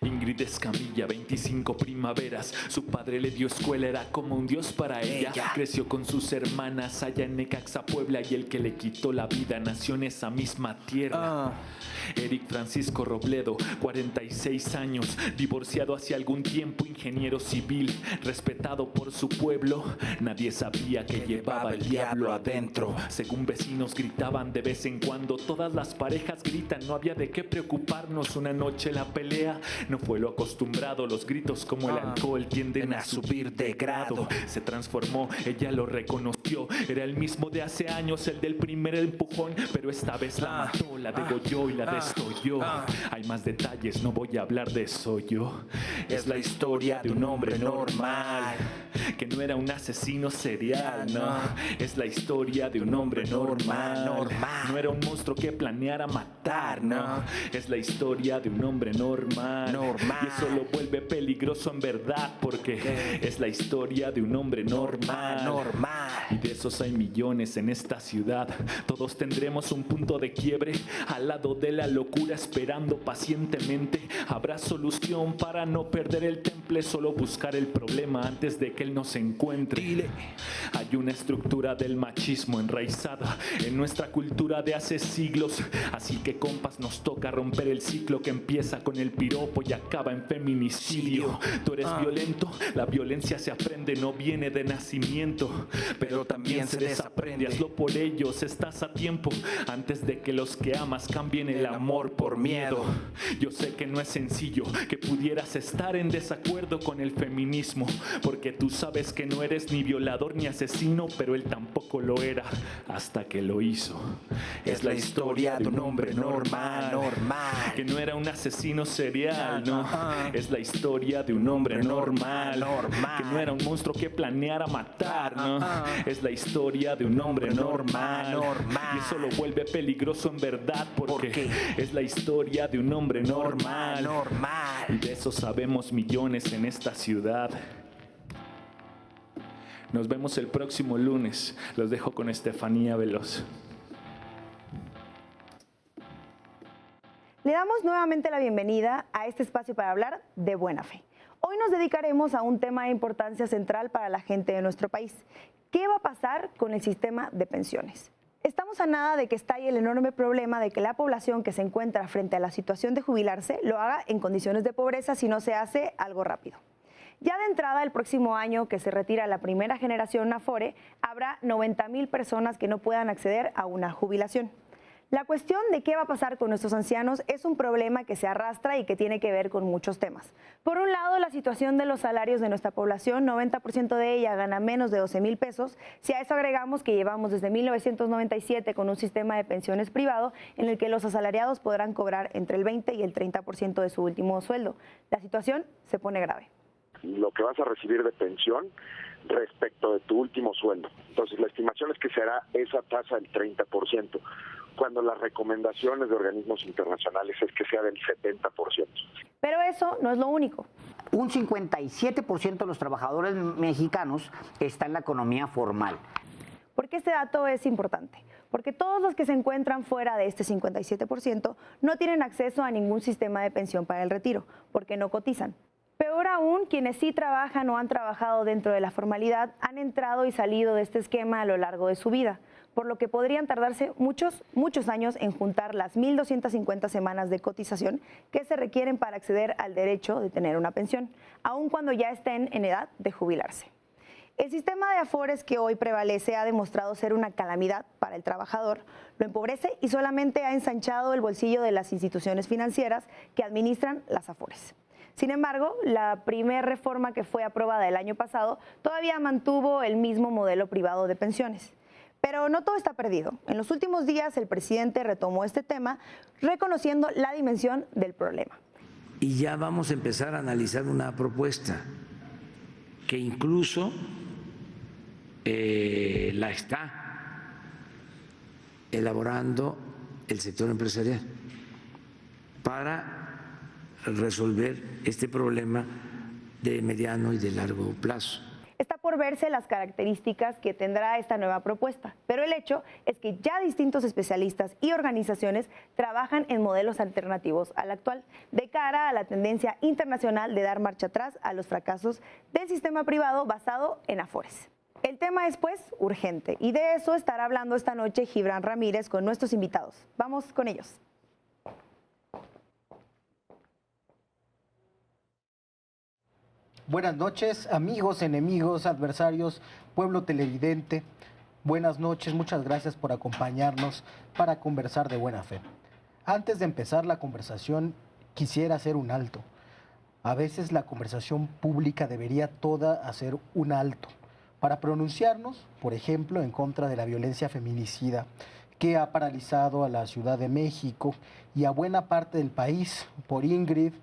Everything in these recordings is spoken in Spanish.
Ingrid Escamilla, 25 primaveras. Su padre le dio escuela, era como un dios para ella. Creció con sus hermanas allá en Necaxa, Puebla, y el que le quitó la vida nació en esa misma tierra. Eric Francisco Robledo, 46 años, divorciado hace algún tiempo, ingeniero civil, respetado por su pueblo. Nadie sabía que llevaba el diablo adentro. Según vecinos gritaban de vez en cuando, todas las parejas gritan, no había de qué preocuparnos. Una noche la pelea no fue lo acostumbrado, los gritos como el alcohol tienden a subir de grado. Se transformó, ella lo reconoció, era el mismo de hace años, el del primer empujón, pero esta vez la mató, la degolló y la destolló. Hay más detalles, no voy a hablar de eso yo. Es la historia de un hombre normal, que no era un asesino serial, no. Es la historia de un hombre normal, no era un monstruo que planeara matar, no. Es la historia de un hombre normal, y eso lo vuelve peligroso en verdad, porque es la historia de un hombre normal, y de esos hay millones en esta ciudad. Todos tendremos un punto de quiebre al lado de la locura, esperando pacientemente. Habrá solución para no perder el temple, solo buscar el problema antes de que él nos encuentre. Hay una estructura del machismo enraizada en nuestra cultura de hace siglos, así que compas, nos toca romper el ciclo que empieza con el piropo y acaba en feminicidio. Tú eres violento, la violencia se aprende, no viene de nacimiento, pero también se desaprende. Hazlo por ellos, estás a tiempo, antes de que los que amas cambien el amor por miedo. Yo sé que no es sencillo, que pudieras estar en desacuerdo con el feminismo, porque tú sabes que no eres ni violador ni asesino, pero él tampoco lo era hasta que lo hizo. Es la historia de un hombre normal, que no era un asesino serial, no. Es la historia de un hombre normal, que no era un monstruo que planeara matar, no. Es la historia de un hombre normal, y eso lo vuelve peligroso en verdad, porque es la historia de un hombre normal, y de eso sabemos millones en esta ciudad. Nos vemos el próximo lunes. Los dejo con Estefanía Veloz. Le damos nuevamente la bienvenida a este espacio para hablar de buena fe. Hoy nos dedicaremos a un tema de importancia central para la gente de nuestro país. ¿Qué va a pasar con el sistema de pensiones? Estamos a nada de que estalle el enorme problema de que la población que se encuentra frente a la situación de jubilarse lo haga en condiciones de pobreza si no se hace algo rápido. Ya de entrada, el próximo año que se retira la primera generación Afore, habrá 90,000 personas que no puedan acceder a una jubilación. La cuestión de qué va a pasar con nuestros ancianos es un problema que se arrastra y que tiene que ver con muchos temas. Por un lado, la situación de los salarios de nuestra población, 90% de ella gana menos de 12,000 pesos. Si a eso agregamos que llevamos desde 1997 con un sistema de pensiones privado en el que los asalariados podrán cobrar entre el 20 y el 30% de su último sueldo, la situación se pone grave. Lo que vas a recibir de pensión respecto de tu último sueldo. Entonces, la estimación es que será esa tasa del 30%, cuando las recomendaciones de organismos internacionales es que sea del 70%. Pero eso no es lo único. Un 57% de los trabajadores mexicanos está en la economía formal. ¿Por qué este dato es importante? Porque todos los que se encuentran fuera de este 57% no tienen acceso a ningún sistema de pensión para el retiro, porque no cotizan. Peor aún, quienes sí trabajan o han trabajado dentro de la formalidad han entrado y salido de este esquema a lo largo de su vida, por lo que podrían tardarse muchos años en juntar las 1,250 semanas de cotización que se requieren para acceder al derecho de tener una pensión, aun cuando ya estén en edad de jubilarse. El sistema de Afores que hoy prevalece ha demostrado ser una calamidad para el trabajador, lo empobrece y solamente ha ensanchado el bolsillo de las instituciones financieras que administran las Afores. Sin embargo, la primera reforma que fue aprobada el año pasado todavía mantuvo el mismo modelo privado de pensiones. Pero no todo está perdido. En los últimos días el presidente retomó este tema reconociendo la dimensión del problema. Y ya vamos a empezar a analizar una propuesta que incluso la está elaborando el sector empresarial para resolver este problema de mediano y de largo plazo. Está por por verse las características que tendrá esta nueva propuesta, pero el hecho es que ya distintos especialistas y organizaciones trabajan en modelos alternativos al actual, de cara a la tendencia internacional de dar marcha atrás a los fracasos del sistema privado basado en Afores. El tema es, pues, urgente, y de eso estará hablando esta noche Gibran Ramírez con nuestros invitados. Vamos con ellos. Buenas noches, amigos, enemigos, adversarios, pueblo televidente. Buenas noches, muchas gracias por acompañarnos para conversar de buena fe. Antes de empezar la conversación, quisiera hacer un alto. A veces la conversación pública debería toda hacer un alto para pronunciarnos, por ejemplo, en contra de la violencia feminicida que ha paralizado a la Ciudad de México y a buena parte del país, por Ingrid,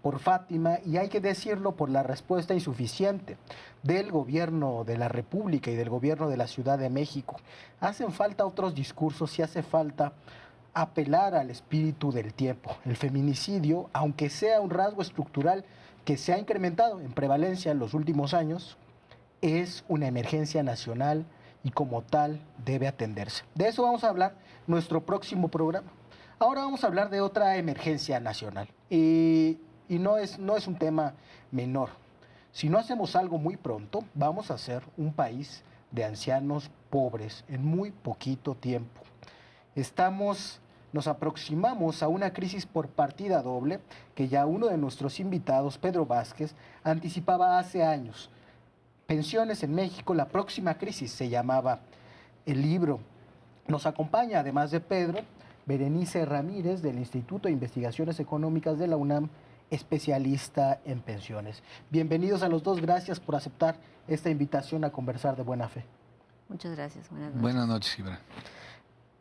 por Fátima, y hay que decirlo, por la respuesta insuficiente del gobierno de la República y del gobierno de la Ciudad de México. Hacen falta otros discursos y hace falta apelar al espíritu del tiempo. El feminicidio, aunque sea un rasgo estructural que se ha incrementado en prevalencia en los últimos años, es una emergencia nacional y como tal debe atenderse. De eso vamos a hablar en nuestro próximo programa. Ahora vamos a hablar de otra emergencia nacional y no es un tema menor. Si no hacemos algo muy pronto, vamos a ser un país de ancianos pobres en muy poquito tiempo. Nos aproximamos a una crisis por partida doble que ya uno de nuestros invitados, Pedro Vázquez, anticipaba hace años. Pensiones en México, la próxima crisis, se llamaba el libro. Nos acompaña, además de Pedro, Berenice Ramírez, del Instituto de Investigaciones Económicas de la UNAM, especialista en pensiones. Bienvenidos a los dos, gracias por aceptar esta invitación a conversar de buena fe. Muchas gracias, buenas noches. Buenas noches, Gibran.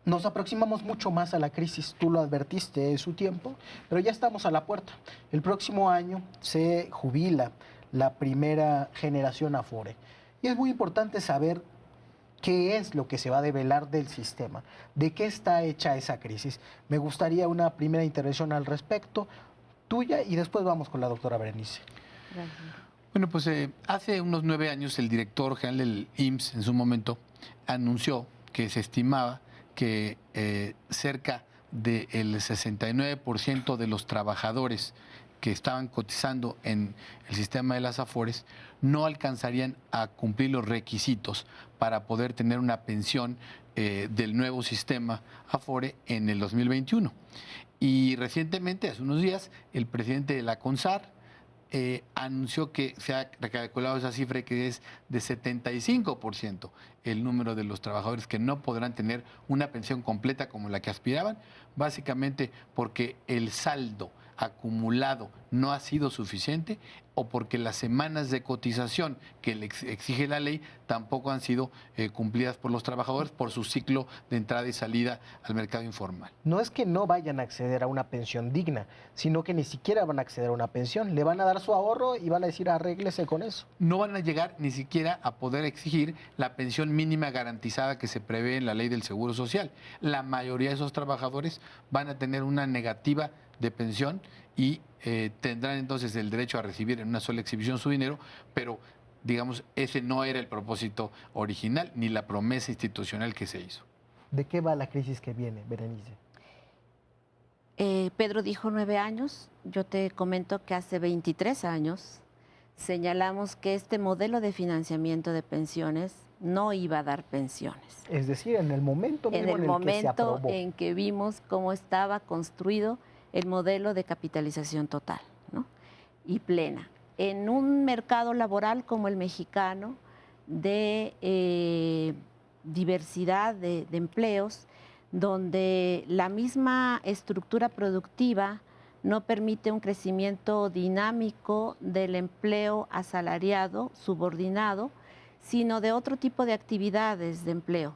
Nos aproximamos mucho más a la crisis, tú lo advertiste en su tiempo, pero ya estamos a la puerta. El próximo año se jubila la primera generación Afore. Y es muy importante saber qué es lo que se va a develar del sistema, de qué está hecha esa crisis. Me gustaría una primera intervención al respecto, tuya, y después vamos con la doctora Berenice. Gracias. Bueno, pues hace unos 9 años el director general del IMSS en su momento anunció que se estimaba que cerca del 69% de los trabajadores que estaban cotizando en el sistema de las Afores no alcanzarían a cumplir los requisitos para poder tener una pensión del nuevo sistema Afore en el 2021. Y recientemente, hace unos días, el presidente de la CONSAR anunció que se ha recalculado esa cifra, que es de 75% el número de los trabajadores que no podrán tener una pensión completa como la que aspiraban, básicamente porque el saldo acumulado no ha sido suficiente o porque las semanas de cotización que le exige la ley tampoco han sido cumplidas por los trabajadores por su ciclo de entrada y salida al mercado informal. No es que no vayan a acceder a una pensión digna, sino que ni siquiera van a acceder a una pensión. Le van a dar su ahorro y van a decir arréglese con eso. No van a llegar ni siquiera a poder exigir la pensión mínima garantizada que se prevé en la ley del Seguro Social. La mayoría de esos trabajadores van a tener una negativa de pensión y tendrán entonces el derecho a recibir en una sola exhibición su dinero, pero digamos, ese no era el propósito original ni la promesa institucional que se hizo. ¿De qué va la crisis que viene, Berenice? Pedro dijo 9 años, yo te comento que hace 23 años señalamos que este modelo de financiamiento de pensiones no iba a dar pensiones. Es decir, en el momento mismo en el momento que se aprobó. en que vimos cómo estaba construido el modelo de capitalización total, ¿no? Y plena. En un mercado laboral como el mexicano, de diversidad de empleos, donde la misma estructura productiva no permite un crecimiento dinámico del empleo asalariado, subordinado, sino de otro tipo de actividades de empleo.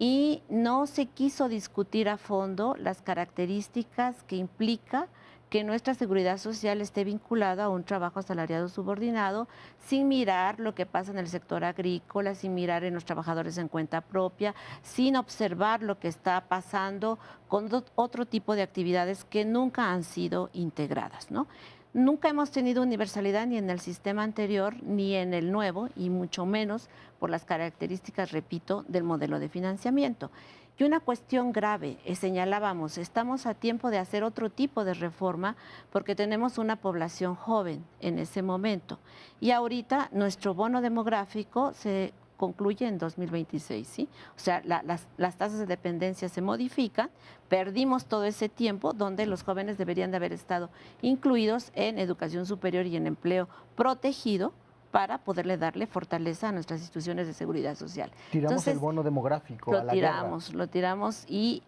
Y no se quiso discutir a fondo las características que implica que nuestra seguridad social esté vinculada a un trabajo asalariado subordinado, sin mirar lo que pasa en el sector agrícola, sin mirar en los trabajadores en cuenta propia, sin observar lo que está pasando con otro tipo de actividades que nunca han sido integradas, ¿no? Nunca hemos tenido universalidad ni en el sistema anterior ni en el nuevo, y mucho menos por las características, repito, del modelo de financiamiento. Y una cuestión grave, señalábamos, estamos a tiempo de hacer otro tipo de reforma porque tenemos una población joven en ese momento. Y ahorita nuestro bono demográfico se concluye en 2026, ¿sí? O sea, las tasas de dependencia se modifican, perdimos todo ese tiempo donde los jóvenes deberían de haber estado incluidos en educación superior y en empleo protegido para poderle darle fortaleza a nuestras instituciones de seguridad social. Tiramos Entonces, el bono demográfico a la guerra. Lo tiramos y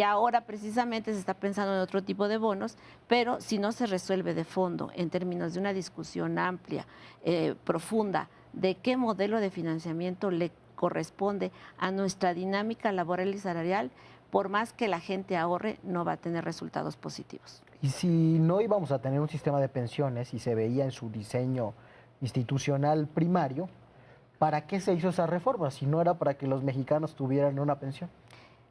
ahora precisamente se está pensando en otro tipo de bonos, pero si no se resuelve de fondo en términos de una discusión amplia, profunda, de qué modelo de financiamiento le corresponde a nuestra dinámica laboral y salarial, por más que la gente ahorre, no va a tener resultados positivos. Y si no íbamos a tener un sistema de pensiones y se veía en su diseño institucional primario, ¿para qué se hizo esa reforma? Si no era para que los mexicanos tuvieran una pensión.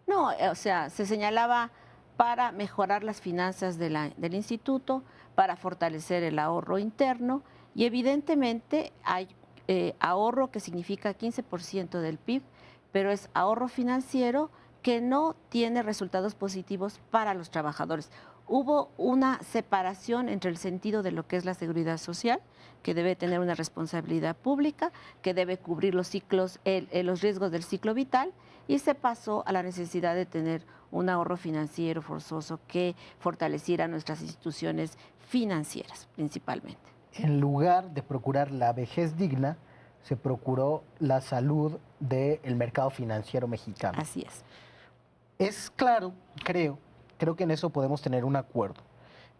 No, o sea, se señalaba para mejorar las finanzas del instituto, para fortalecer el ahorro interno, y evidentemente hay ahorro que significa 15% del PIB, pero es ahorro financiero que no tiene resultados positivos para los trabajadores. Hubo una separación entre el sentido de lo que es la seguridad social, que debe tener una responsabilidad pública, que debe cubrir los ciclos, los riesgos del ciclo vital, y se pasó a la necesidad de tener un ahorro financiero forzoso que fortaleciera nuestras instituciones financieras principalmente. En lugar de procurar la vejez digna, se procuró la salud del mercado financiero mexicano. Así es. Es claro, creo que en eso podemos tener un acuerdo,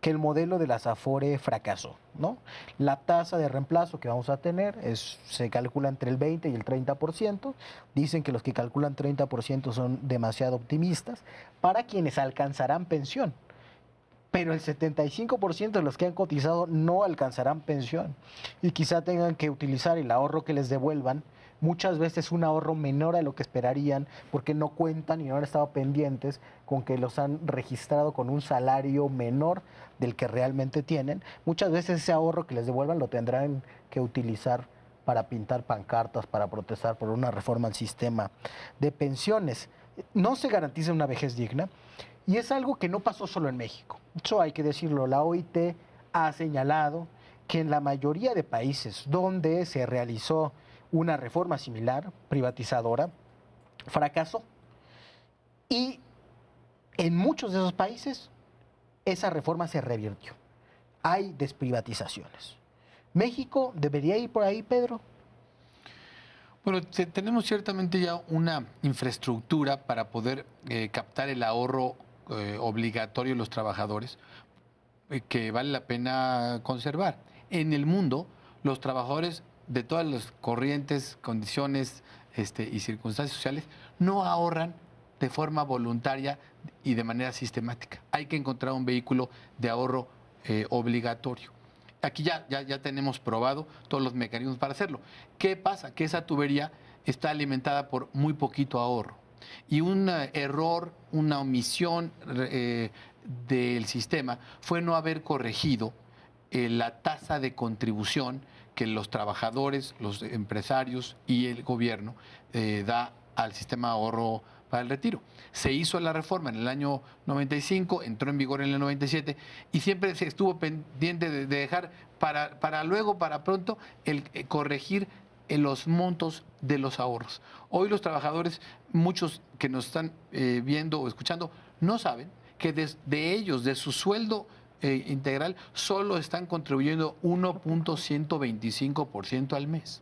que el modelo de las Afore fracasó, ¿no? La tasa de reemplazo que vamos a tener se calcula entre el 20 y el 30%. Dicen que los que calculan 30% son demasiado optimistas para quienes alcanzarán pensión. Pero el 75% de los que han cotizado no alcanzarán pensión y quizá tengan que utilizar el ahorro que les devuelvan, muchas veces un ahorro menor a lo que esperarían porque no cuentan y no han estado pendientes con que los han registrado con un salario menor del que realmente tienen. Muchas veces ese ahorro que les devuelvan lo tendrán que utilizar para pintar pancartas, para protestar por una reforma al sistema de pensiones. No se garantiza una vejez digna. Y es algo que no pasó solo en México. Eso hay que decirlo. La OIT ha señalado que en la mayoría de países donde se realizó una reforma similar, privatizadora, fracasó. Y en muchos de esos países esa reforma se revirtió. Hay desprivatizaciones. ¿México debería ir por ahí, Pedro? Bueno, tenemos ciertamente ya una infraestructura para poder captar el ahorro obligatorio de los trabajadores que vale la pena conservar. En el mundo, los trabajadores de todas las corrientes, condiciones y circunstancias sociales no ahorran de forma voluntaria y de manera sistemática. Hay que encontrar un vehículo de ahorro obligatorio. Aquí ya tenemos probado todos los mecanismos para hacerlo. ¿Qué pasa? Que esa tubería está alimentada por muy poquito ahorro. Y un error, una omisión del sistema fue no haber corregido la tasa de contribución que los trabajadores, los empresarios y el gobierno da al sistema de ahorro para el retiro. Se hizo la reforma en el año 95, entró en vigor en el 97 y siempre se estuvo pendiente de dejar para luego, para pronto, el corregir los montos de los ahorros. Hoy los trabajadores, muchos que nos están viendo o escuchando, no saben que de ellos, de su sueldo integral, solo están contribuyendo 1.125% al mes.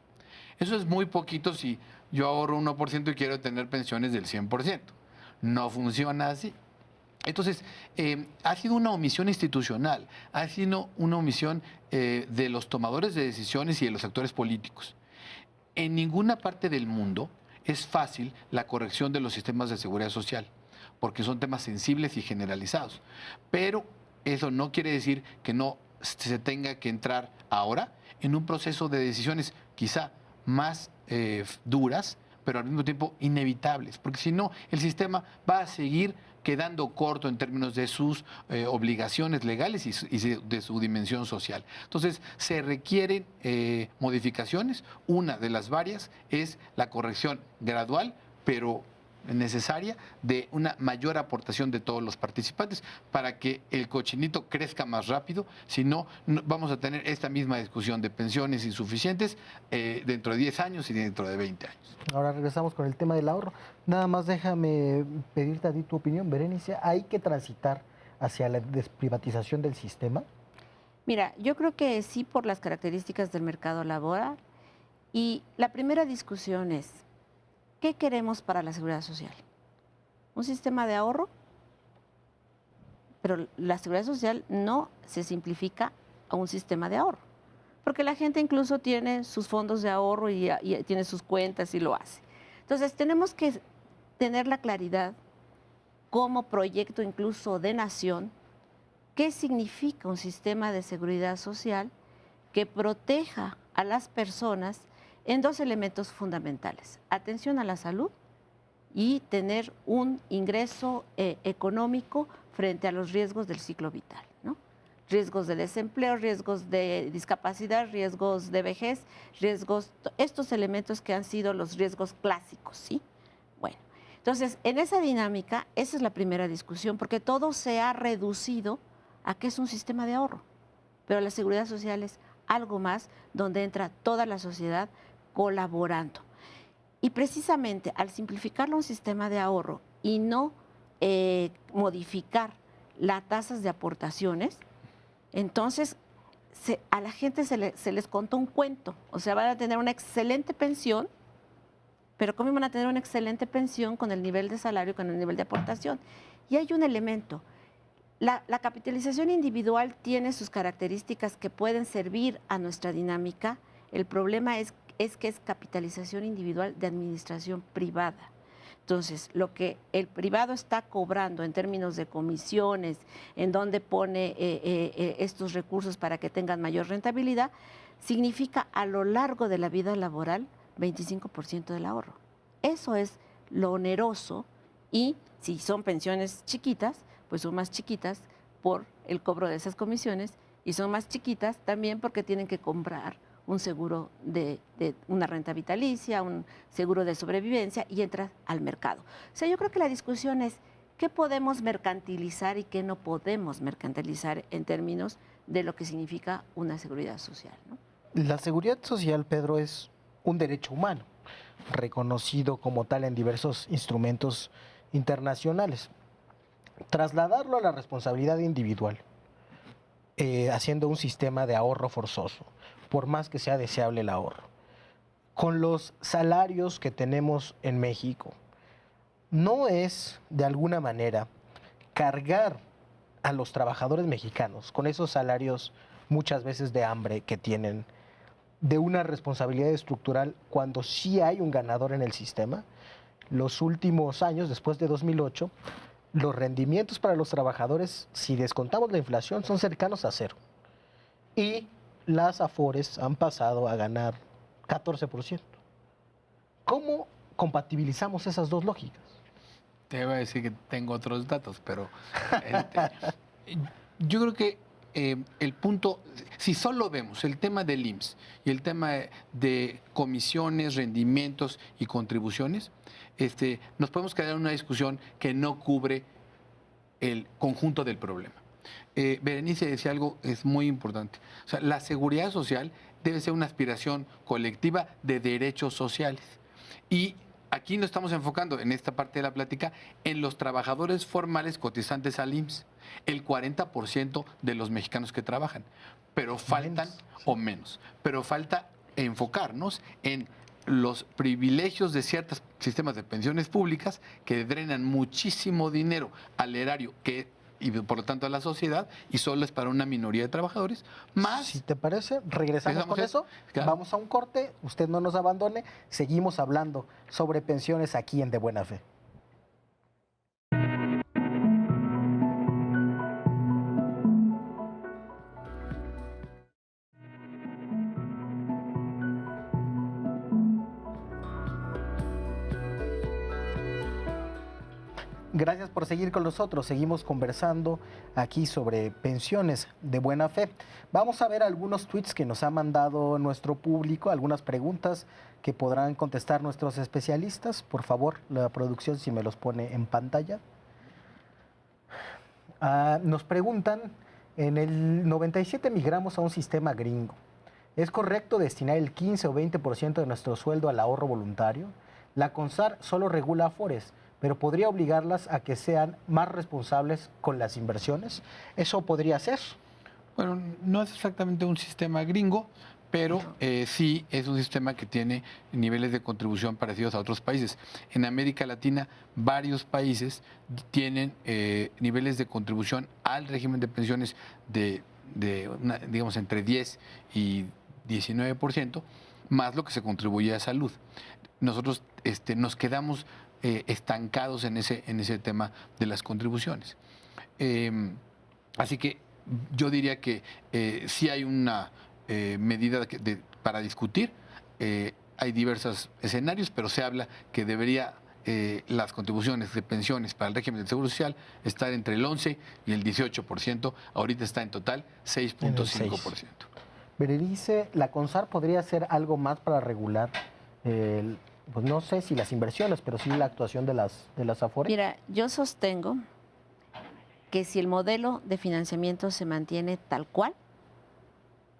Eso es muy poquito si yo ahorro 1% y quiero tener pensiones del 100%. No funciona así. Entonces, ha sido una omisión institucional, ha sido una omisión de los tomadores de decisiones y de los actores políticos. En ninguna parte del mundo es fácil la corrección de los sistemas de seguridad social, porque son temas sensibles y generalizados. Pero eso no quiere decir que no se tenga que entrar ahora en un proceso de decisiones quizá más duras, pero al mismo tiempo inevitables, porque si no, el sistema va a seguir quedando corto en términos de sus obligaciones legales y de su dimensión social. Entonces, se requieren modificaciones. Una de las varias es la corrección gradual, pero necesaria, de una mayor aportación de todos los participantes para que el cochinito crezca más rápido. Si no, vamos a tener esta misma discusión de pensiones insuficientes dentro de 10 años y dentro de 20 años. Ahora regresamos con el tema del ahorro. Nada más déjame pedirte a ti tu opinión, Berenice. ¿Hay que transitar hacia la desprivatización del sistema? Mira, yo creo que sí, por las características del mercado laboral. Y la primera discusión es, ¿qué queremos para la seguridad social? ¿Un sistema de ahorro? Pero la seguridad social no se simplifica a un sistema de ahorro, porque la gente incluso tiene sus fondos de ahorro y tiene sus cuentas y lo hace. Entonces, tenemos que tener la claridad como proyecto incluso de nación, qué significa un sistema de seguridad social que proteja a las personas en dos elementos fundamentales: atención a la salud y tener un ingreso económico frente a los riesgos del ciclo vital, ¿no? Riesgos de desempleo, riesgos de discapacidad, riesgos de vejez, estos elementos que han sido los riesgos clásicos, ¿sí? Bueno, entonces, en esa dinámica, esa es la primera discusión, porque todo se ha reducido a que es un sistema de ahorro, pero la seguridad social es algo más donde entra toda la sociedad colaborando. Y precisamente al simplificarlo un sistema de ahorro y no modificar las tasas de aportaciones, entonces a la gente se les contó un cuento. O sea, van a tener una excelente pensión, pero ¿cómo van a tener una excelente pensión con el nivel de salario, con el nivel de aportación? Y hay un elemento. La capitalización individual tiene sus características que pueden servir a nuestra dinámica. El problema es que es capitalización individual de administración privada. Entonces, lo que el privado está cobrando en términos de comisiones, en donde pone estos recursos para que tengan mayor rentabilidad, significa a lo largo de la vida laboral 25% del ahorro. Eso es lo oneroso, y si son pensiones chiquitas, pues son más chiquitas por el cobro de esas comisiones, y son más chiquitas también porque tienen que comprar un seguro de una renta vitalicia, un seguro de sobrevivencia, y entras al mercado. O sea, yo creo que la discusión es qué podemos mercantilizar y qué no podemos mercantilizar en términos de lo que significa una seguridad social, ¿no? La seguridad social, Pedro, es un derecho humano, reconocido como tal en diversos instrumentos internacionales. Trasladarlo a la responsabilidad individual, haciendo un sistema de ahorro forzoso, por más que sea deseable el ahorro, con los salarios que tenemos en México, no es de alguna manera cargar a los trabajadores mexicanos con esos salarios muchas veces de hambre que tienen, de una responsabilidad estructural, cuando sí hay un ganador en el sistema. Los últimos años, después de 2008, los rendimientos para los trabajadores, si descontamos la inflación, son cercanos a cero. Y las Afores han pasado a ganar 14%. ¿Cómo compatibilizamos esas dos lógicas? Te voy a decir que tengo otros datos, pero yo creo que el punto, si solo vemos el tema del IMSS y el tema de comisiones, rendimientos y contribuciones, nos podemos quedar en una discusión que no cubre el conjunto del problema. Berenice decía algo es muy importante. O sea, la seguridad social debe ser una aspiración colectiva de derechos sociales. Y aquí nos estamos enfocando en esta parte de la plática en los trabajadores formales cotizantes al IMSS, el 40% de los mexicanos que trabajan, pero faltan, o menos, pero falta enfocarnos en los privilegios de ciertos sistemas de pensiones públicas que drenan muchísimo dinero al erario y por lo tanto a la sociedad, y solo es para una minoría de trabajadores, más... Si te parece, regresamos con eso, claro. Vamos a un corte, usted no nos abandone, seguimos hablando sobre pensiones aquí en De Buena Fe. Gracias por seguir con nosotros. Seguimos conversando aquí sobre pensiones de buena fe. Vamos a ver algunos tweets que nos ha mandado nuestro público, algunas preguntas que podrán contestar nuestros especialistas. Por favor, la producción, si me los pone en pantalla. Nos preguntan, en el 97 migramos a un sistema gringo. ¿Es correcto destinar el 15 o 20% de nuestro sueldo al ahorro voluntario? La CONSAR solo regula Afores, pero podría obligarlas a que sean más responsables con las inversiones. ¿Eso podría ser? Bueno, no es exactamente un sistema gringo, pero sí es un sistema que tiene niveles de contribución parecidos a otros países. En América Latina, varios países tienen niveles de contribución al régimen de pensiones digamos, entre 10 y 19%, más lo que se contribuye a salud. Nosotros nos quedamos estancados en ese tema de las contribuciones. Así que yo diría que sí hay una medida para discutir. Hay diversos escenarios, pero se habla que debería las contribuciones de pensiones para el régimen del Seguro Social estar entre el 11 y el 18%. Ahorita está en total 6.5%. Berenice, ¿la CONSAR podría hacer algo más para regular pues no sé si las inversiones, pero sí la actuación de las Afores? Mira, yo sostengo que si el modelo de financiamiento se mantiene tal cual,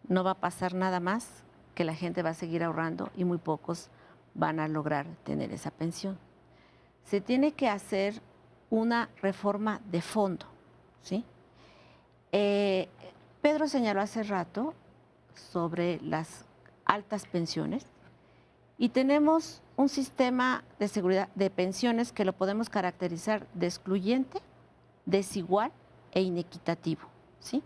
no va a pasar nada más, que la gente va a seguir ahorrando y muy pocos van a lograr tener esa pensión. Se tiene que hacer una reforma de fondo, ¿sí? Pedro señaló hace rato sobre las altas pensiones y tenemos un sistema de seguridad de pensiones que lo podemos caracterizar de excluyente, desigual e inequitativo, ¿sí?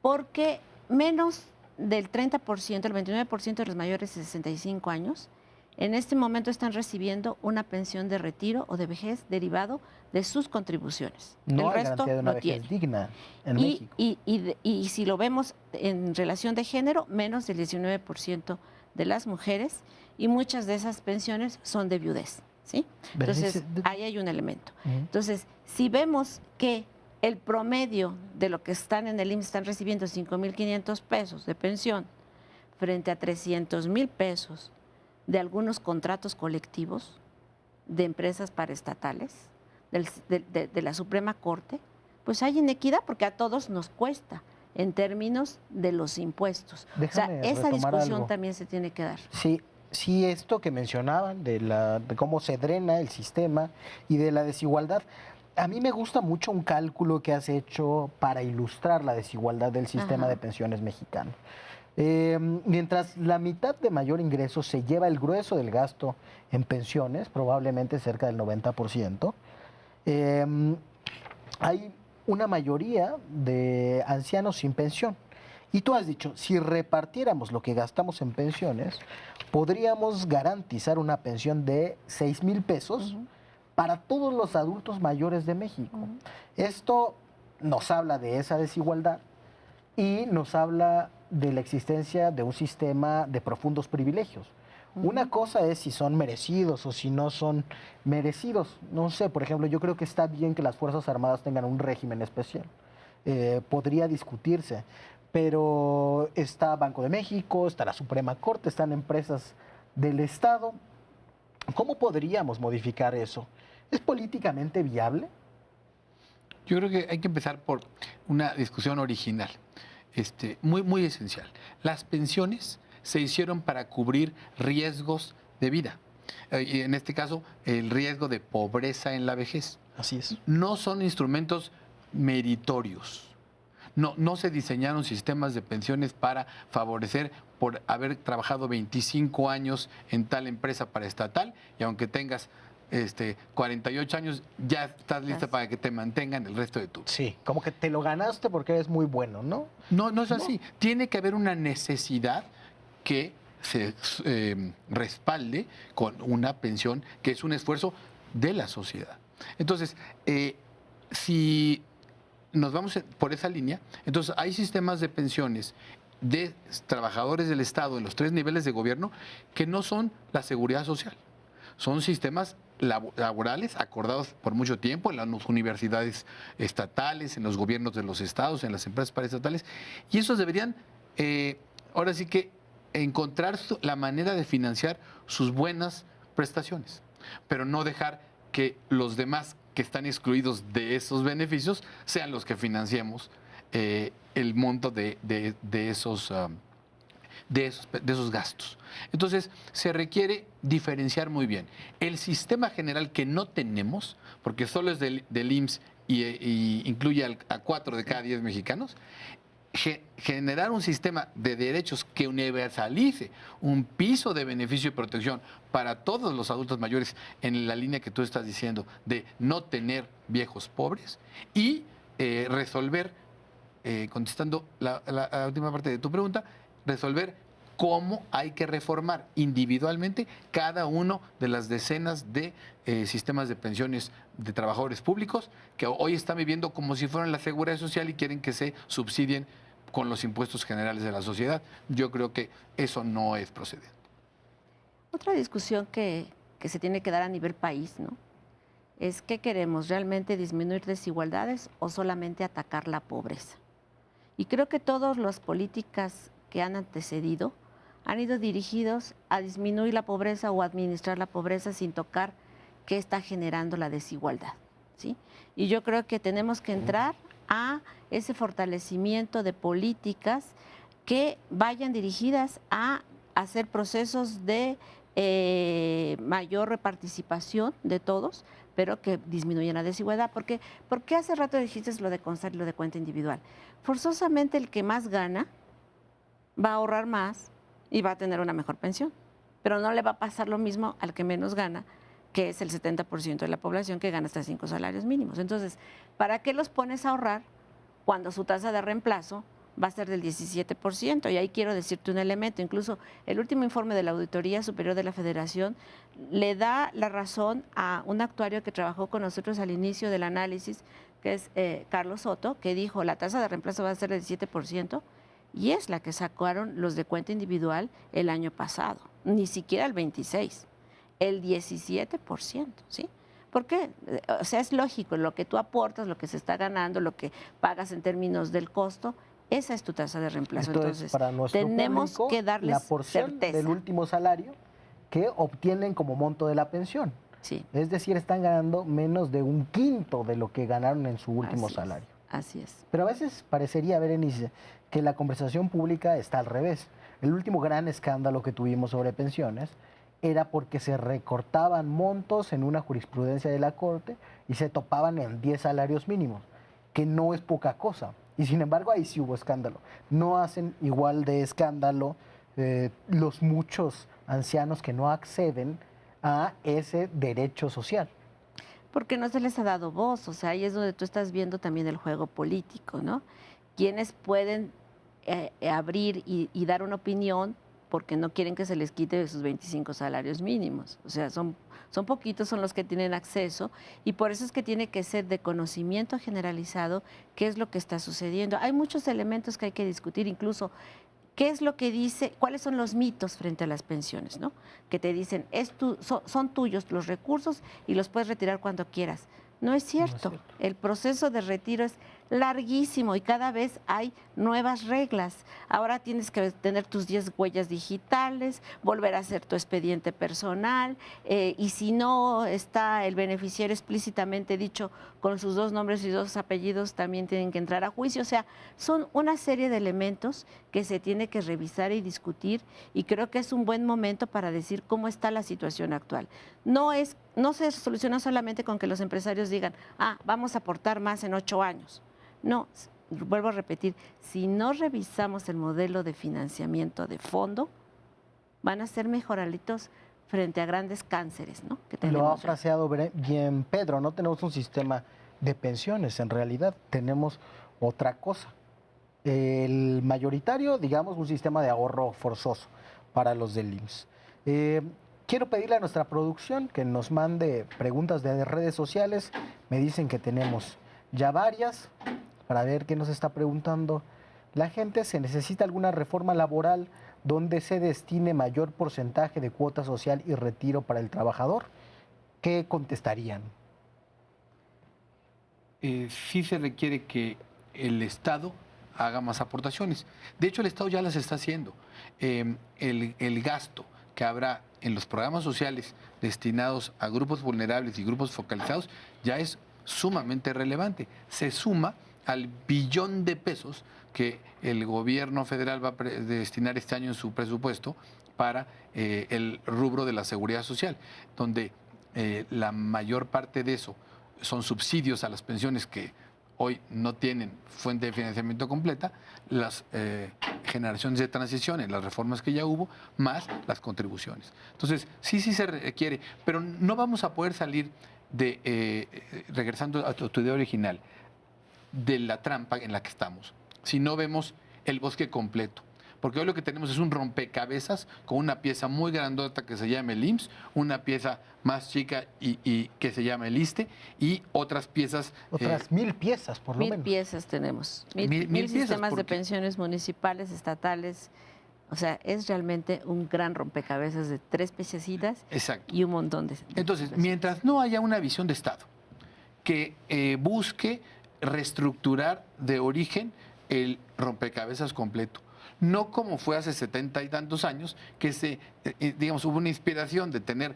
Porque menos del 30%, el 29% de los mayores de 65 años, en este momento están recibiendo una pensión de retiro o de vejez derivado de sus contribuciones. No el hay resto garantía de una no vejez tiene. digna en México. Y si lo vemos en relación de género, menos del 19% de las mujeres, y muchas de esas pensiones son de viudez, ¿sí? Entonces, ahí hay un elemento. Entonces, si vemos que el promedio de lo que están en el IMSS están recibiendo 5,500 pesos de pensión frente a 300,000 pesos de algunos contratos colectivos de empresas paraestatales, de la Suprema Corte, pues hay inequidad porque a todos nos cuesta en términos de los impuestos. Déjame o sea, esa retomar discusión algo. también se tiene que dar. Sí, esto que mencionaban de cómo se drena el sistema y de la desigualdad. A mí me gusta mucho un cálculo que has hecho para ilustrar la desigualdad del sistema de pensiones mexicano. Mientras la mitad de mayor ingreso se lleva el grueso del gasto en pensiones, probablemente cerca del 90%, hay una mayoría de ancianos sin pensión. Y tú has dicho, si repartiéramos lo que gastamos en pensiones, podríamos garantizar una pensión de 6,000 pesos para todos los adultos mayores de México. Esto nos habla de esa desigualdad y nos habla de la existencia de un sistema de profundos privilegios. Una cosa es si son merecidos o si no son merecidos. No sé, por ejemplo, yo creo que está bien que las Fuerzas Armadas tengan un régimen especial. Podría discutirse, pero está Banco de México, está la Suprema Corte, están empresas del Estado. ¿Cómo podríamos modificar eso? ¿Es políticamente viable? Yo creo que hay que empezar por una discusión original, muy, muy esencial. Las pensiones se hicieron para cubrir riesgos de vida. Y en este caso, el riesgo de pobreza en la vejez. Así es. No son instrumentos meritorios. No se diseñaron sistemas de pensiones para favorecer por haber trabajado 25 años en tal empresa paraestatal y aunque tengas 48 años, ya estás lista para que te mantengan el resto de tu vida. Sí, como que te lo ganaste porque eres muy bueno, ¿no? No es así. Tiene que haber una necesidad que se respalde con una pensión que es un esfuerzo de la sociedad. Entonces, si nos vamos por esa línea, entonces hay sistemas de pensiones de trabajadores del Estado en los 3 niveles de gobierno que no son la seguridad social. Son sistemas laborales acordados por mucho tiempo en las universidades estatales, en los gobiernos de los estados, en las empresas paraestatales, y esos deberían, ahora sí que, encontrar la manera de financiar sus buenas prestaciones, pero no dejar que los demás que están excluidos de esos beneficios sean los que financiemos el monto de esos gastos. Entonces, se requiere diferenciar muy bien. El sistema general que no tenemos, porque solo es del IMSS y incluye a 4 de cada 10 mexicanos, generar un sistema de derechos que universalice un piso de beneficio y protección para todos los adultos mayores en la línea que tú estás diciendo de no tener viejos pobres y resolver, contestando la última parte de tu pregunta, resolver cómo hay que reformar individualmente cada uno de las decenas de sistemas de pensiones de trabajadores públicos que hoy están viviendo como si fueran la seguridad social y quieren que se subsidien con los impuestos generales de la sociedad. Yo creo que eso no es procedente. Otra discusión que se tiene que dar a nivel país, ¿no? Es ¿qué queremos? ¿Realmente disminuir desigualdades o solamente atacar la pobreza? Y creo que todas las políticas que han antecedido han ido dirigidos a disminuir la pobreza o administrar la pobreza sin tocar qué está generando la desigualdad, ¿sí? Y yo creo que tenemos que entrar a ese fortalecimiento de políticas que vayan dirigidas a hacer procesos de mayor participación de todos, pero que disminuyan la desigualdad. ¿Por qué hace rato dijiste lo de constar y lo de cuenta individual? Forzosamente el que más gana va a ahorrar más y va a tener una mejor pensión, pero no le va a pasar lo mismo al que menos gana, que es el 70% de la población que gana hasta 5 salarios mínimos. Entonces, ¿para qué los pones a ahorrar cuando su tasa de reemplazo va a ser del 17%? Y ahí quiero decirte un elemento, incluso el último informe de la Auditoría Superior de la Federación le da la razón a un actuario que trabajó con nosotros al inicio del análisis, que es Carlos Soto, que dijo la tasa de reemplazo va a ser del 17%, y es la que sacaron los de cuenta individual el año pasado, ni siquiera el 26%, el 17%, ¿sí? ¿Por qué? O sea, es lógico, lo que tú aportas, lo que se está ganando, lo que pagas en términos del costo, esa es tu tasa de reemplazo. Entonces, para nuestro tenemos público, que darles la porción certeza del último salario que obtienen como monto de la pensión. Sí. Es decir, están ganando menos de un quinto de lo que ganaron en su último salario. Así es. Pero a veces parecería, Berenice, que la conversación pública está al revés. El último gran escándalo que tuvimos sobre pensiones era porque se recortaban montos en una jurisprudencia de la Corte y se topaban en 10 salarios mínimos, que no es poca cosa. Y sin embargo, ahí sí hubo escándalo. No hacen igual de escándalo los muchos ancianos que no acceden a ese derecho social. Porque no se les ha dado voz, o sea, ahí es donde tú estás viendo también el juego político, ¿no? Quienes pueden abrir y dar una opinión porque no quieren que se les quite de sus 25 salarios mínimos. O sea, son poquitos, son los que tienen acceso, y por eso es que tiene que ser de conocimiento generalizado qué es lo que está sucediendo. Hay muchos elementos que hay que discutir, incluso qué es lo que dice, cuáles son los mitos frente a las pensiones, ¿no? Que te dicen, son tuyos los recursos y los puedes retirar cuando quieras. No es cierto. El proceso de retiro es larguísimo y cada vez hay nuevas reglas. Ahora tienes que tener tus 10 huellas digitales, volver a hacer tu expediente personal, y si no está el beneficiario explícitamente dicho con sus 2 nombres y 2 apellidos, también tienen que entrar a juicio. O sea, son una serie de elementos que se tiene que revisar y discutir, y creo que es un buen momento para decir cómo está la situación actual. No se soluciona solamente con que los empresarios digan, vamos a aportar más en 8 años. No, vuelvo a repetir, si no revisamos el modelo de financiamiento de fondo, van a ser mejoralitos frente a grandes cánceres, ¿no? Que tenemos. Lo ha fraseado bien Pedro, no tenemos un sistema de pensiones, en realidad tenemos otra cosa. El mayoritario, digamos, un sistema de ahorro forzoso para los del IMSS. Quiero pedirle a nuestra producción que nos mande preguntas de redes sociales. Me dicen que tenemos ya varias, para ver qué nos está preguntando la gente. ¿Se necesita alguna reforma laboral donde se destine mayor porcentaje de cuota social y retiro para el trabajador? ¿qué contestarían? Sí se requiere que el Estado haga más aportaciones. De hecho, el Estado ya las está haciendo. El gasto que habrá en los programas sociales destinados a grupos vulnerables y grupos focalizados ya es sumamente relevante. Se suma al billón de pesos que el gobierno federal va a destinar este año en su presupuesto para el rubro de la seguridad social, donde la mayor parte de eso son subsidios a las pensiones que hoy no tienen fuente de financiamiento completa, las generaciones de transición, las reformas que ya hubo, más las contribuciones. Entonces, sí se requiere, pero no vamos a poder salir de, regresando a tu idea original, de la trampa en la que estamos, si no vemos el bosque completo. Porque hoy lo que tenemos es un rompecabezas con una pieza muy grandota que se llama el IMSS, una pieza más chica y que se llama el ISSSTE, y otras piezas... Otras 1000 piezas, por lo menos. 1000 piezas tenemos. Mil piezas, sistemas de porque... pensiones municipales, estatales. O sea, es realmente un gran rompecabezas de 3 piececitas. Exacto. Y un montón de Entonces, mientras no haya una visión de Estado que busque reestructurar de origen el rompecabezas completo, no como fue hace 70 y tantos años, que digamos, hubo una inspiración de tener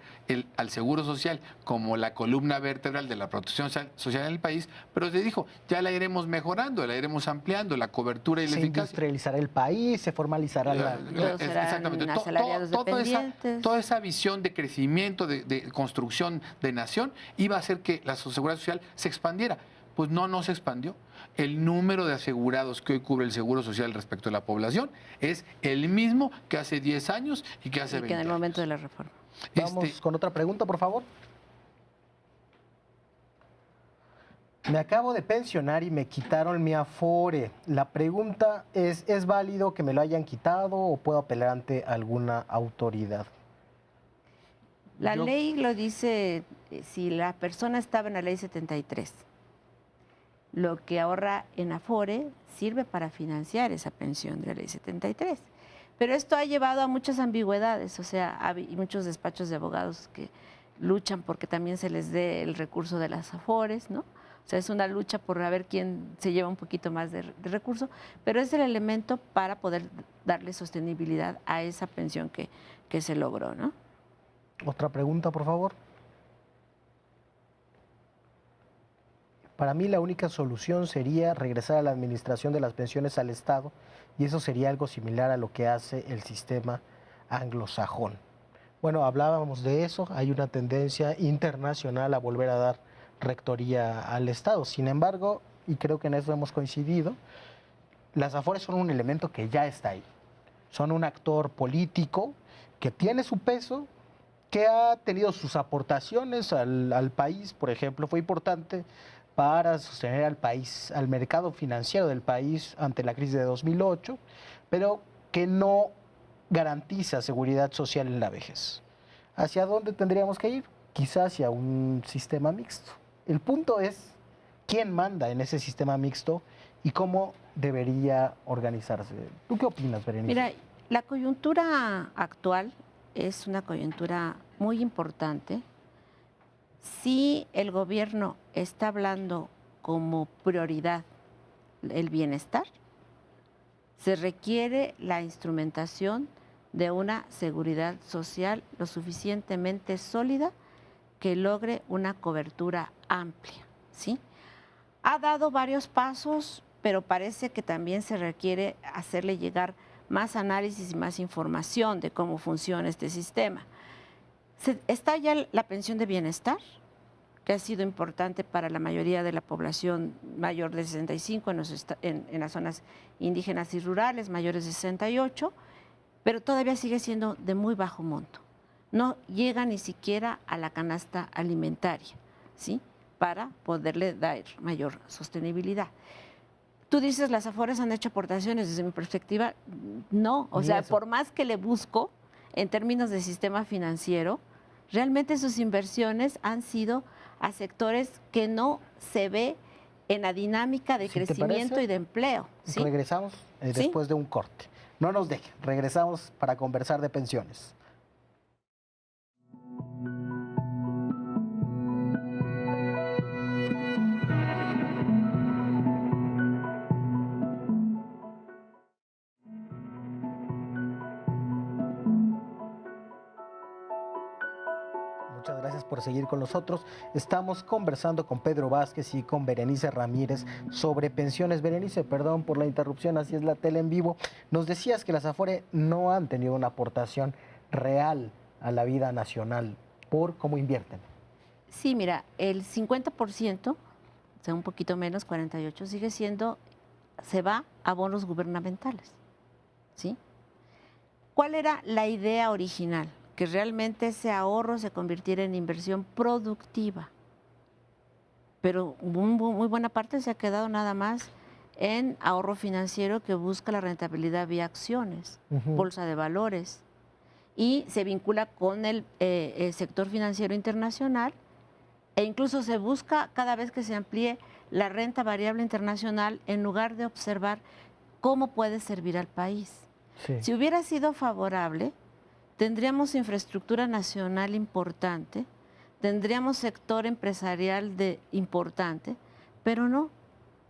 al Seguro Social como la columna vertebral de la protección social en el país, pero se dijo, ya la iremos mejorando, la iremos ampliando, la cobertura y la eficacia. Se industrializará el país, se formalizará Exactamente. Toda esa visión de crecimiento, de construcción de nación, iba a hacer que la seguridad social se expandiera. Pues no se expandió. El número de asegurados que hoy cubre el Seguro Social respecto a la población es el mismo que hace 10 años y que hace 20 años. que en el momento de la reforma. Vamos con otra pregunta, por favor. Me acabo de pensionar y me quitaron mi Afore. La pregunta ¿es válido que me lo hayan quitado o puedo apelar ante alguna autoridad? La ley lo dice, si la persona estaba en la ley 73. Lo que ahorra en Afore sirve para financiar esa pensión de la ley 73. Pero esto ha llevado a muchas ambigüedades, o sea, hay muchos despachos de abogados que luchan porque también se les dé el recurso de las Afores, ¿no? O sea, es una lucha por a ver quién se lleva un poquito más de recurso, pero es el elemento para poder darle sostenibilidad a esa pensión que se logró, ¿no? Otra pregunta, por favor. Para mí la única solución sería regresar a la administración de las pensiones al Estado y eso sería algo similar a lo que hace el sistema anglosajón. Bueno, hablábamos de eso, hay una tendencia internacional a volver a dar rectoría al Estado. Sin embargo, y creo que en eso hemos coincidido, las Afores son un elemento que ya está ahí. Son un actor político que tiene su peso, que ha tenido sus aportaciones al país, por ejemplo, fue importante para sostener al país, al mercado financiero del país ante la crisis de 2008, pero que no garantiza seguridad social en la vejez. ¿Hacia dónde tendríamos que ir? Quizás hacia un sistema mixto. El punto es quién manda en ese sistema mixto y cómo debería organizarse. ¿Tú qué opinas, Berenice? Mira, la coyuntura actual es una coyuntura muy importante. Si el gobierno está hablando como prioridad el bienestar, se requiere la instrumentación de una seguridad social lo suficientemente sólida que logre una cobertura amplia, ¿sí? Ha dado varios pasos, pero parece que también se requiere hacerle llegar más análisis y más información de cómo funciona este sistema. Está ya la pensión de bienestar, que ha sido importante para la mayoría de la población mayor de 65 en las zonas indígenas y rurales, mayores de 68, pero todavía sigue siendo de muy bajo monto. No llega ni siquiera a la canasta alimentaria, ¿sí? Para poderle dar mayor sostenibilidad. Tú dices, las Afores han hecho aportaciones, desde mi perspectiva, no. O sea, por más que le busco en términos de sistema financiero, realmente sus inversiones han sido a sectores que no se ve en la dinámica de crecimiento y de empleo. ¿Sí? Regresamos después de un corte. No nos dejen, regresamos para conversar de pensiones. seguir con nosotros. Estamos conversando con Pedro Vázquez y con Berenice Ramírez sobre pensiones. Berenice, perdón por la interrupción, así es la tele en vivo. Nos decías que las Afore no han tenido una aportación real a la vida nacional por cómo invierten. Sí, mira, el 50%, o sea, un poquito menos, 48, se va a bonos gubernamentales, ¿sí? ¿Cuál era la idea original? Que realmente ese ahorro se convirtiera en inversión productiva. Pero muy buena parte se ha quedado nada más en ahorro financiero que busca la rentabilidad vía acciones, bolsa de valores, y se vincula con el sector financiero internacional, e incluso se busca cada vez que se amplíe la renta variable internacional en lugar de observar cómo puede servir al país. Sí. Si hubiera sido favorable, tendríamos infraestructura nacional importante, tendríamos sector empresarial importante, pero no,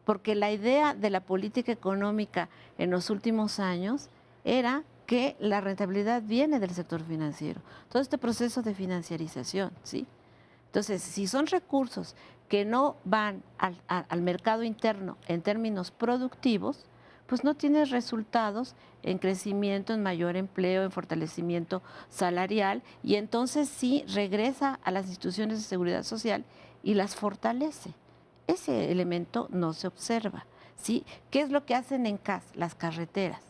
porque la idea de la política económica en los últimos años era que la rentabilidad viene del sector financiero, todo este proceso de financiarización, ¿sí? Entonces, si son recursos que no van al mercado interno en términos productivos, pues no tienes resultados en crecimiento, en mayor empleo, en fortalecimiento salarial, y entonces sí regresa a las instituciones de seguridad social y las fortalece. Ese elemento no se observa, ¿sí? ¿Qué es lo que hacen en CAS? Las carreteras.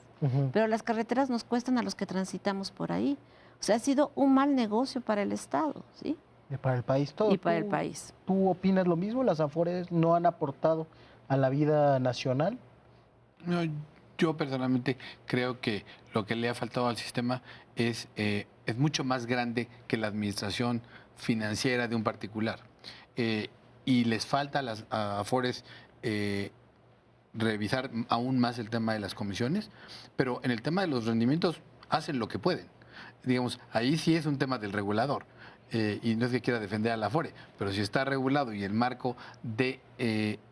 Pero las carreteras nos cuestan a los que transitamos por ahí. O sea, ha sido un mal negocio para el Estado, ¿sí? Y para el país todo. Y para el país. ¿Tú opinas lo mismo? ¿Las Afores no han aportado a la vida nacional? No, yo personalmente creo que lo que le ha faltado al sistema es mucho más grande que la administración financiera de un particular. Y les falta a las Afores revisar aún más el tema de las comisiones, pero en el tema de los rendimientos hacen lo que pueden. Digamos, ahí sí es un tema del regulador. Y no es que quiera defender a la Afore, pero si está regulado y el marco de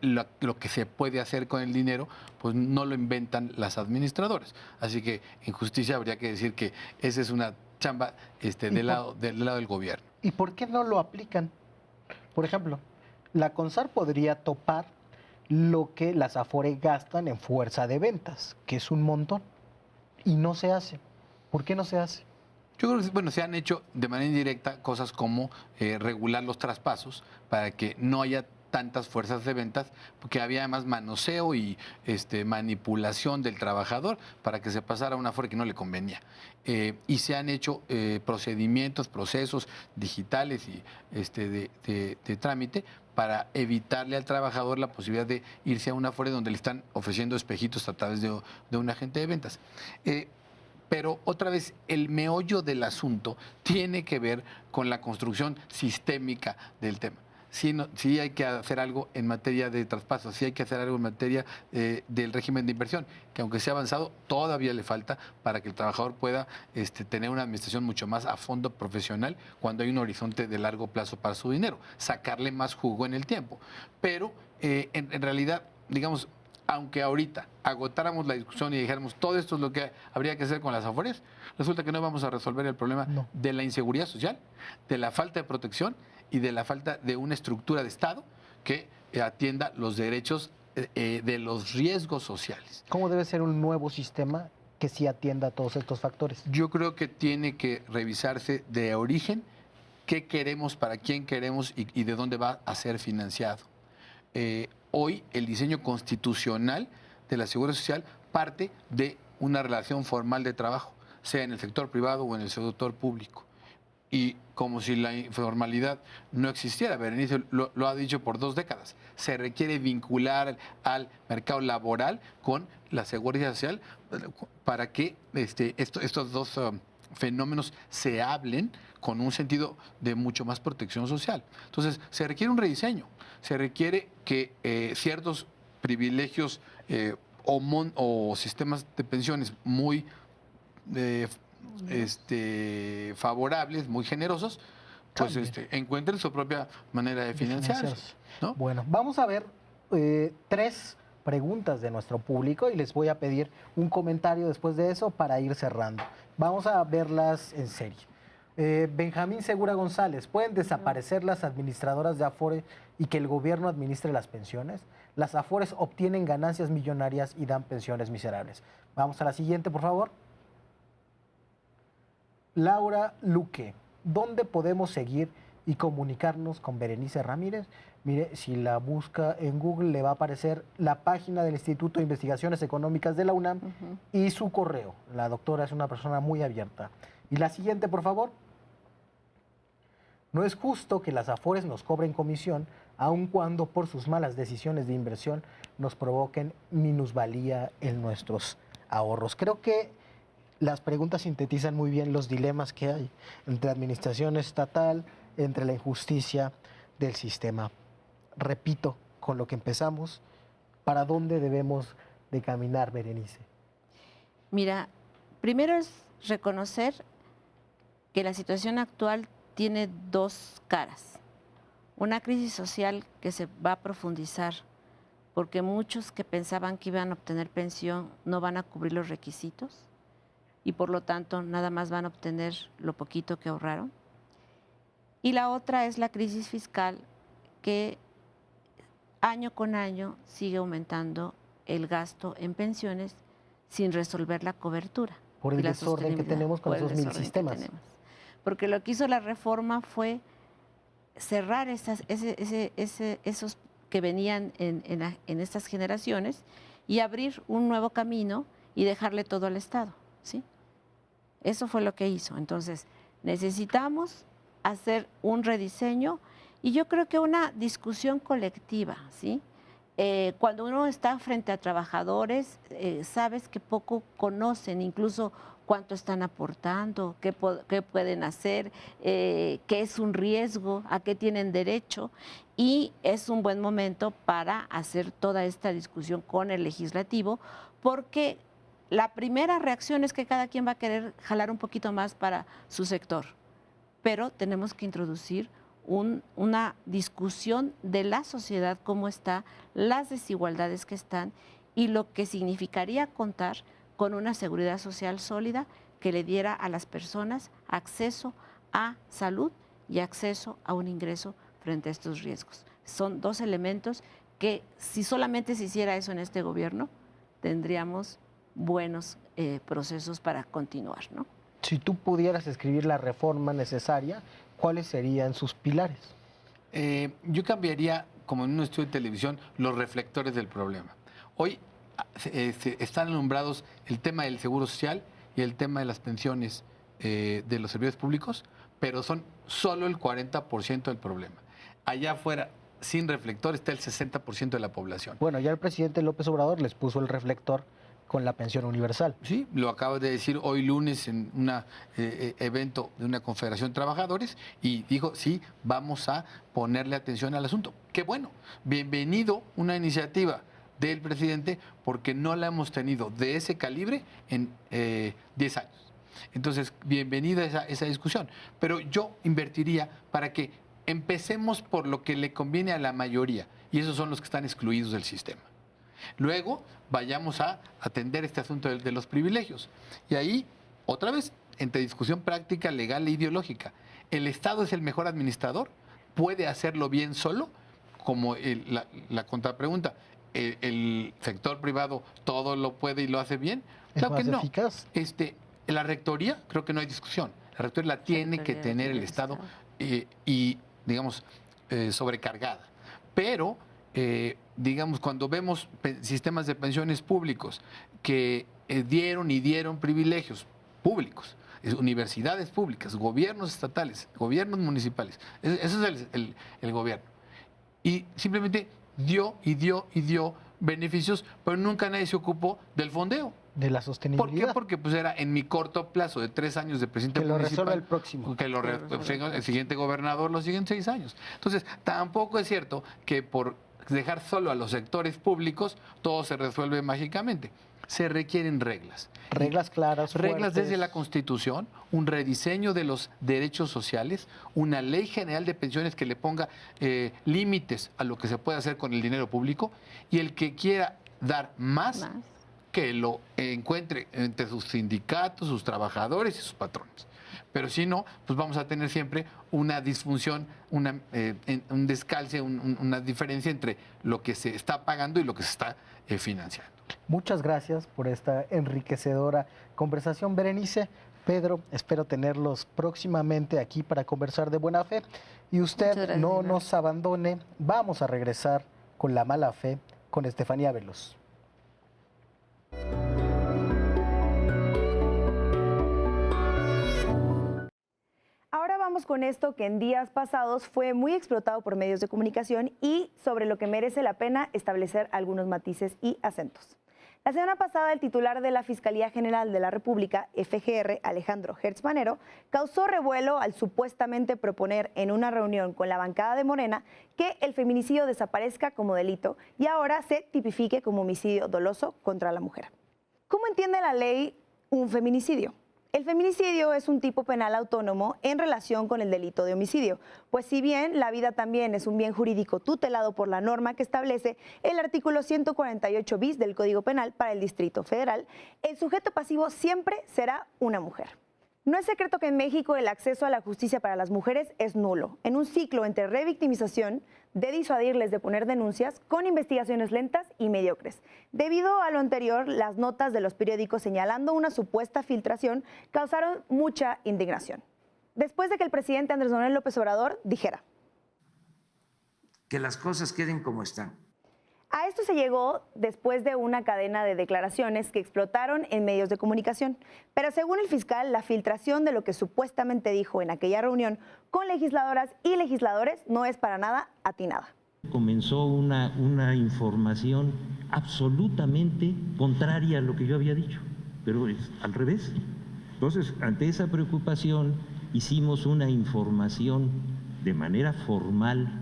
lo que se puede hacer con el dinero, pues no lo inventan las administradoras. Así que en justicia habría que decir que esa es una chamba del lado del gobierno. ¿Y por qué no lo aplican? Por ejemplo, la CONSAR podría topar lo que las Afore gastan en fuerza de ventas, que es un montón, y no se hace. ¿Por qué no se hace? Yo creo que, bueno, se han hecho de manera indirecta cosas como regular los traspasos para que no haya tantas fuerzas de ventas, porque había además manoseo y manipulación del trabajador para que se pasara a una Afore que no le convenía. Y se han hecho procesos digitales y de trámite para evitarle al trabajador la posibilidad de irse a una Afore donde le están ofreciendo espejitos a través de un agente de ventas. Pero otra vez, el meollo del asunto tiene que ver con la construcción sistémica del tema. Sí hay que hacer algo en materia de traspasos, sí hay que hacer algo en materia del régimen de inversión, que aunque sea avanzado, todavía le falta para que el trabajador pueda tener una administración mucho más a fondo profesional cuando hay un horizonte de largo plazo para su dinero, sacarle más jugo en el tiempo. Pero en realidad, digamos, aunque ahorita agotáramos la discusión y dijéramos todo esto es lo que habría que hacer con las Afores, resulta que no vamos a resolver el problema de la inseguridad social, de la falta de protección y de la falta de una estructura de Estado que atienda los derechos de los riesgos sociales. ¿Cómo debe ser un nuevo sistema que sí atienda a todos estos factores? Yo creo que tiene que revisarse de origen qué queremos, para quién queremos y de dónde va a ser financiado. Hoy el diseño constitucional de la Seguridad Social parte de una relación formal de trabajo, sea en el sector privado o en el sector público. Y como si la informalidad no existiera, Berenice lo ha dicho por 2 décadas, se requiere vincular al mercado laboral con la Seguridad Social para que estos dos fenómenos se hablen con un sentido de mucho más protección social. Entonces, se requiere un rediseño, se requiere que ciertos privilegios o sistemas de pensiones muy favorables, muy generosos, pues encuentren su propia manera de financiarse, ¿no? Bueno, vamos a ver 3 preguntas de nuestro público y les voy a pedir un comentario después de eso para ir cerrando. Vamos a verlas en serie. Benjamín Segura González, ¿pueden desaparecer las administradoras de Afore y que el gobierno administre las pensiones? Las Afores obtienen ganancias millonarias y dan pensiones miserables. Vamos a la siguiente, por favor. Laura Luque, ¿dónde podemos seguir y comunicarnos con Berenice Ramírez? Mire, si la busca en Google le va a aparecer la página del Instituto de Investigaciones Económicas de la UNAM y su correo. La doctora es una persona muy abierta. Y la siguiente, por favor. No es justo que las Afores nos cobren comisión, aun cuando por sus malas decisiones de inversión nos provoquen minusvalía en nuestros ahorros. Creo que las preguntas sintetizan muy bien los dilemas que hay entre administración estatal, entre la injusticia del sistema. Repito, con lo que empezamos, ¿para dónde debemos de caminar, Berenice? Mira, primero es reconocer que la situación actual tiene dos caras. Una crisis social que se va a profundizar porque muchos que pensaban que iban a obtener pensión no van a cubrir los requisitos y por lo tanto nada más van a obtener lo poquito que ahorraron. Y la otra es la crisis fiscal que año con año sigue aumentando el gasto en pensiones sin resolver la cobertura. Por el desorden que tenemos con esos 1000 sistemas. Porque lo que hizo la reforma fue cerrar esos que venían en estas generaciones y abrir un nuevo camino y dejarle todo al Estado, ¿sí? Eso fue lo que hizo. Entonces, necesitamos hacer un rediseño y yo creo que una discusión colectiva, ¿sí? Cuando uno está frente a trabajadores, sabes que poco conocen, incluso cuánto están aportando, qué pueden hacer, qué es un riesgo, a qué tienen derecho, y es un buen momento para hacer toda esta discusión con el legislativo, porque la primera reacción es que cada quien va a querer jalar un poquito más para su sector, pero tenemos que introducir una discusión de la sociedad, cómo está, las desigualdades que están y lo que significaría contar con una seguridad social sólida que le diera a las personas acceso a salud y acceso a un ingreso frente a estos riesgos. Son dos elementos que si solamente se hiciera eso en este gobierno, tendríamos buenos procesos para continuar, ¿no? Si tú pudieras escribir la reforma necesaria, ¿cuáles serían sus pilares? Yo cambiaría, como en un estudio de televisión, los reflectores del problema. Hoy están alumbrados el tema del seguro social y el tema de las pensiones de los servidores públicos, pero son solo el 40% del problema. Allá afuera, sin reflector, está el 60% de la población. Bueno, ya el presidente López Obrador les puso el reflector con la pensión universal. Sí, lo acabo de decir hoy lunes en un evento de una confederación de trabajadores y dijo, sí, vamos a ponerle atención al asunto. Qué bueno, bienvenido una iniciativa del presidente porque no la hemos tenido de ese calibre en 10 años. Entonces, bienvenida esa discusión. Pero yo invertiría para que empecemos por lo que le conviene a la mayoría y esos son los que están excluidos del sistema. Luego vayamos a atender este asunto de los privilegios. Y ahí, otra vez, entre discusión práctica, legal e ideológica, ¿el Estado es el mejor administrador? ¿Puede hacerlo bien solo? Como la contrapregunta, ¿el sector privado todo lo puede y lo hace bien? Claro que no. Eficaz. La rectoría, creo que no hay discusión. La rectoría la tiene que tener el Estado y digamos, sobrecargada. Pero digamos, cuando vemos sistemas de pensiones públicos que dieron privilegios públicos, universidades públicas, gobiernos estatales, gobiernos municipales, eso es el gobierno. Y simplemente dio beneficios, pero nunca nadie se ocupó del fondeo. De la sostenibilidad. ¿Por qué? Porque pues era en mi corto plazo de 3 años de presidente municipal. Que lo municipal, resuelva el próximo. Que lo resuelva el siguiente gobernador los siguientes 6 años. Entonces, tampoco es cierto que por dejar solo a los sectores públicos todo se resuelve mágicamente. Se requieren reglas. Reglas claras, reglas fuertes. desde la Constitución, un rediseño de los derechos sociales, una ley general de pensiones que le ponga límites a lo que se puede hacer con el dinero público y el que quiera dar más. Que lo encuentre entre sus sindicatos, sus trabajadores y sus patrones. Pero si no, pues vamos a tener siempre una disfunción, un descalce, una diferencia entre lo que se está pagando y lo que se está financiando. Muchas gracias por esta enriquecedora conversación, Berenice. Pedro, espero tenerlos próximamente aquí para conversar de buena fe. Y usted no nos abandone. Vamos a regresar con La Mala Fe con Estefanía Veloz. Ahora vamos con esto que en días pasados fue muy explotado por medios de comunicación y sobre lo que merece la pena establecer algunos matices y acentos. La semana pasada, el titular de la Fiscalía General de la República, FGR, Alejandro Gertz Manero, causó revuelo al supuestamente proponer en una reunión con la bancada de Morena que el feminicidio desaparezca como delito y ahora se tipifique como homicidio doloso contra la mujer. ¿Cómo entiende la ley un feminicidio? El feminicidio es un tipo penal autónomo en relación con el delito de homicidio, pues si bien la vida también es un bien jurídico tutelado por la norma que establece el artículo 148 bis del Código Penal para el Distrito Federal, el sujeto pasivo siempre será una mujer. No es secreto que en México el acceso a la justicia para las mujeres es nulo, en un ciclo entre revictimización, de disuadirles de poner denuncias, con investigaciones lentas y mediocres. Debido a lo anterior, las notas de los periódicos señalando una supuesta filtración causaron mucha indignación. Después de que el presidente Andrés Manuel López Obrador dijera: que las cosas queden como están. A esto se llegó después de una cadena de declaraciones que explotaron en medios de comunicación. Pero según el fiscal, la filtración de lo que supuestamente dijo en aquella reunión con legisladoras y legisladores no es para nada atinada. Comenzó una información absolutamente contraria a lo que yo había dicho, pero es al revés. Entonces, ante esa preocupación, hicimos una información de manera formal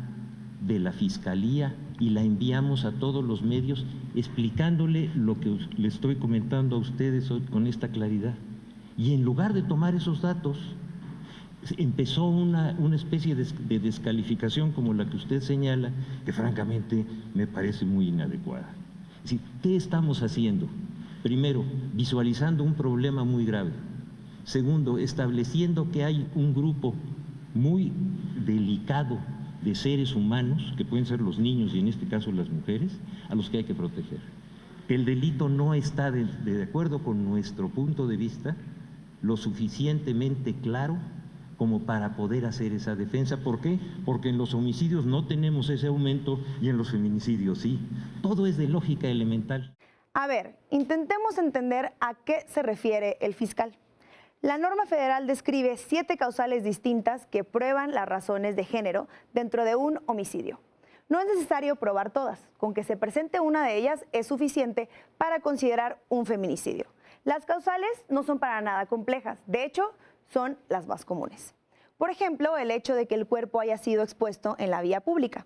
de la Fiscalía y la enviamos a todos los medios explicándole lo que le estoy comentando a ustedes hoy con esta claridad. Y en lugar de tomar esos datos, empezó una especie de descalificación como la que usted señala, que francamente me parece muy inadecuada. Es decir, ¿qué estamos haciendo? Primero, visualizando un problema muy grave. Segundo, estableciendo que hay un grupo muy delicado de seres humanos, que pueden ser los niños y en este caso las mujeres, a los que hay que proteger. El delito no está, de acuerdo con nuestro punto de vista, lo suficientemente claro como para poder hacer esa defensa. ¿Por qué? Porque en los homicidios no tenemos ese aumento y en los feminicidios sí. Todo es de lógica elemental. A ver, intentemos entender a qué se refiere el fiscal. La norma federal describe 7 causales distintas que prueban las razones de género dentro de un homicidio. No es necesario probar todas, con que se presente una de ellas es suficiente para considerar un feminicidio. Las causales no son para nada complejas, de hecho, son las más comunes. Por ejemplo, el hecho de que el cuerpo haya sido expuesto en la vía pública.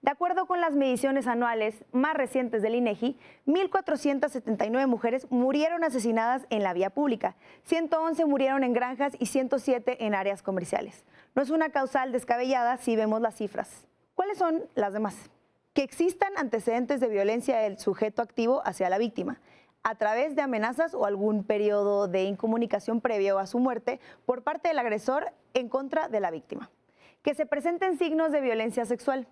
De acuerdo con las mediciones anuales más recientes del INEGI, 1,479 mujeres murieron asesinadas en la vía pública, 111 murieron en granjas y 107 en áreas comerciales. No es una causal descabellada si vemos las cifras. ¿Cuáles son las demás? Que existan antecedentes de violencia del sujeto activo hacia la víctima, a través de amenazas o algún periodo de incomunicación previo a su muerte por parte del agresor en contra de la víctima. Que se presenten signos de violencia sexual.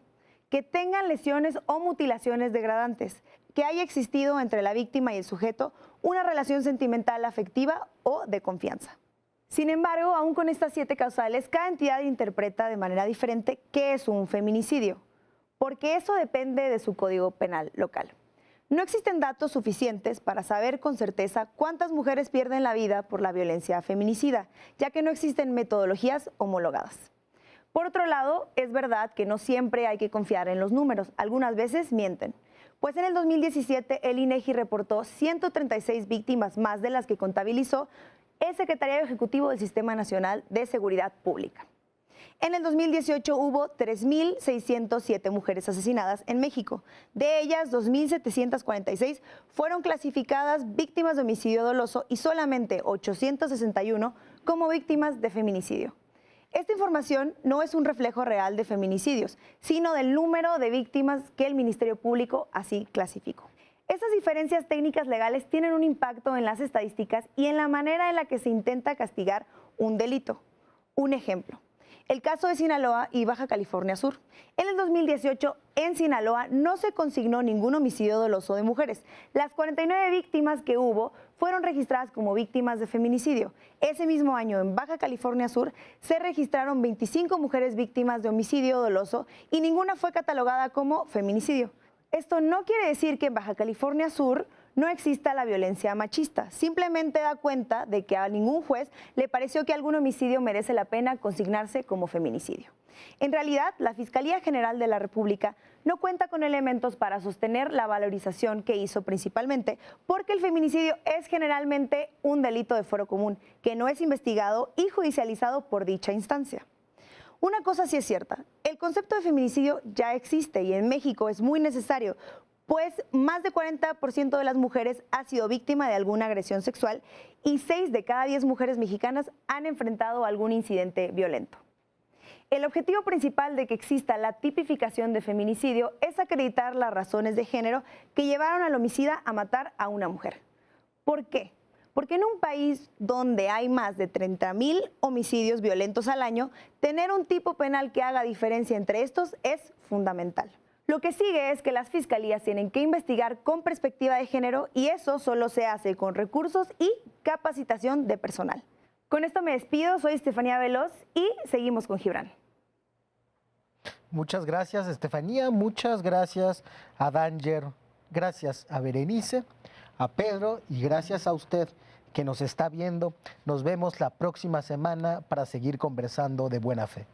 Que tengan lesiones o mutilaciones degradantes, que haya existido entre la víctima y el sujeto una relación sentimental, afectiva o de confianza. Sin embargo, aún con estas 7 causales, cada entidad interpreta de manera diferente qué es un feminicidio, porque eso depende de su código penal local. No existen datos suficientes para saber con certeza cuántas mujeres pierden la vida por la violencia feminicida, ya que no existen metodologías homologadas. Por otro lado, es verdad que no siempre hay que confiar en los números, algunas veces mienten. Pues en el 2017 el INEGI reportó 136 víctimas más de las que contabilizó el Secretariado Ejecutivo del Sistema Nacional de Seguridad Pública. En el 2018 hubo 3,607 mujeres asesinadas en México. De ellas, 2,746 fueron clasificadas víctimas de homicidio doloso y solamente 861 como víctimas de feminicidio. Esta información no es un reflejo real de feminicidios, sino del número de víctimas que el Ministerio Público así clasificó. Estas diferencias técnicas legales tienen un impacto en las estadísticas y en la manera en la que se intenta castigar un delito. Un ejemplo. El caso de Sinaloa y Baja California Sur. En el 2018, en Sinaloa no se consignó ningún homicidio doloso de mujeres. Las 49 víctimas que hubo fueron registradas como víctimas de feminicidio. Ese mismo año, en Baja California Sur, se registraron 25 mujeres víctimas de homicidio doloso y ninguna fue catalogada como feminicidio. Esto no quiere decir que en Baja California Sur no exista la violencia machista. Simplemente da cuenta de que a ningún juez le pareció que algún homicidio merece la pena consignarse como feminicidio. En realidad, la Fiscalía General de la República no cuenta con elementos para sostener la valorización que hizo principalmente porque el feminicidio es generalmente un delito de fuero común que no es investigado y judicializado por dicha instancia. Una cosa sí es cierta, el concepto de feminicidio ya existe y en México es muy necesario, pues más de 40% de las mujeres ha sido víctima de alguna agresión sexual y 6 de cada 10 mujeres mexicanas han enfrentado algún incidente violento. El objetivo principal de que exista la tipificación de feminicidio es acreditar las razones de género que llevaron al homicida a matar a una mujer. ¿Por qué? Porque en un país donde hay más de 30,000 homicidios violentos al año, tener un tipo penal que haga diferencia entre estos es fundamental. Lo que sigue es que las fiscalías tienen que investigar con perspectiva de género y eso solo se hace con recursos y capacitación de personal. Con esto me despido, soy Estefanía Veloz y seguimos con Gibran. Muchas gracias, Estefanía, muchas gracias a Danger, gracias a Berenice, a Pedro y gracias a usted que nos está viendo. Nos vemos la próxima semana para seguir conversando de buena fe.